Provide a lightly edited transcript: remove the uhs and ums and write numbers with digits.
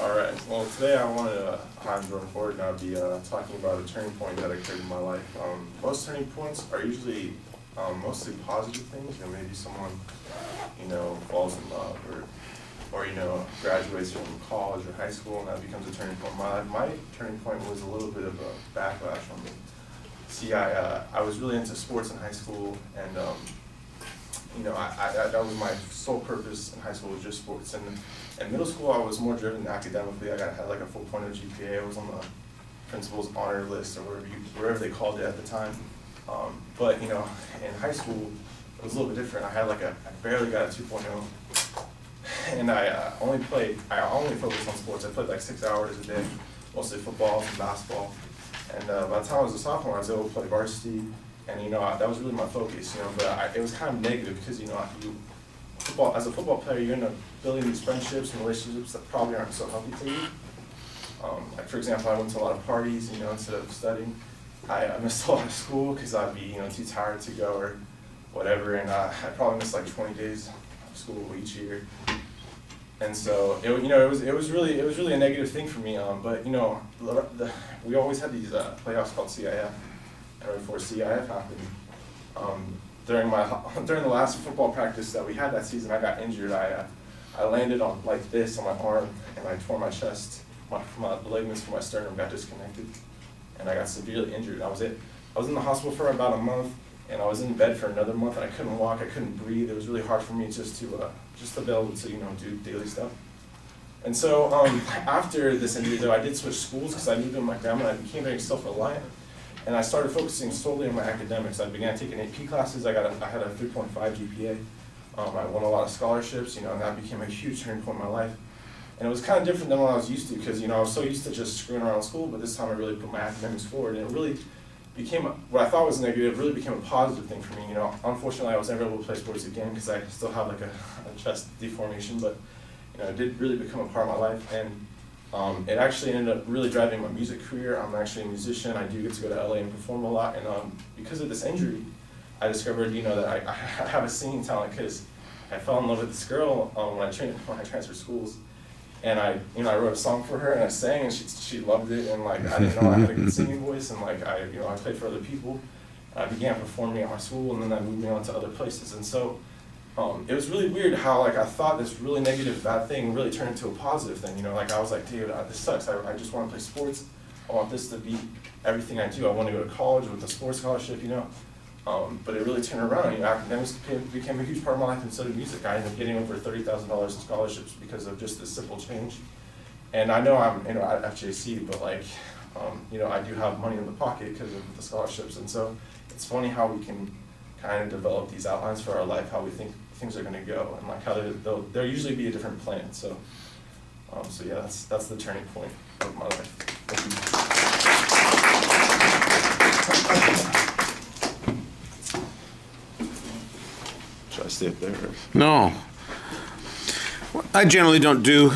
All right. Well, today I'm Jordan Ford, and I'll be talking about a turning point that occurred in my life. Most turning points are usually mostly positive things. Maybe someone, falls in love, or graduates from college or high school, and that becomes a turning point in my life. My turning point was a little bit of a backlash from me. See, I was really into sports in high school, and that was my sole purpose in high school, was just sports. And in middle school, I was more driven academically. I had like a 4.0 GPA. I was on the principal's honor list, or wherever they called it at the time. But in high school, it was a little bit different. I barely got a 2.0, and I only focused on sports. I played like 6 hours a day, mostly football and basketball. And by the time I was a sophomore, I was able to play varsity, and that was really my focus. But it was kind of negative because as a football player, you end up building these friendships and relationships that probably aren't so healthy for you. Like for example, I went to a lot of parties, instead of studying. I missed a lot of school because I'd be, too tired to go or whatever, and I probably missed like 20 days of school each year. And so it was really a negative thing for me. But we always had these playoffs called CIF, and before CIF happened, during the last football practice that we had that season, I got injured. I landed on like this on my arm, and I tore my chest. My ligaments from my sternum got disconnected, and I got severely injured. I was in the hospital for about a month, and I was in bed for another month, and I couldn't walk, I couldn't breathe. It was really hard for me just to be able to do daily stuff. And so after this injury, though, I did switch schools because I moved in with my grandma, and I became very self-reliant. And I started focusing solely on my academics. I began taking AP classes. I had a 3.5 GPA. I won a lot of scholarships, and that became a huge turning point in my life. And it was kind of different than what I was used to, because I was so used to just screwing around school, but this time I really put my academics forward, and it really became what I thought was negative really became a positive thing for me. Unfortunately, I was never able to play sports again because I still have like a chest deformation, but it did really become a part of my life, and it actually ended up really driving my music career. I'm actually a musician. I do get to go to LA and perform a lot, and because of this injury, I discovered that I have a singing talent, because I fell in love with this girl when I transferred schools, and I wrote a song for her and I sang, and she loved it, and I didn't know I had a good singing voice, and I played for other people. I began performing at my school, and then that moved me on to other places, and so. It was really weird how I thought this really negative, bad thing really turned into a positive thing. I was like, dude, this sucks. I just want to play sports. I want this to be everything I do. I want to go to college with a sports scholarship, But it really turned around. Academics became a huge part of my life, and so did music. I ended up getting over $30,000 in scholarships because of just this simple change. And I know I'm at FJC, but I do have money in the pocket because of the scholarships. And so it's funny how we can kind of develop these outlines for our life, how we think things are going to go, and how there'll usually be a different plan. So, yeah, that's the turning point of my life. Should I stay up there? No. I generally don't do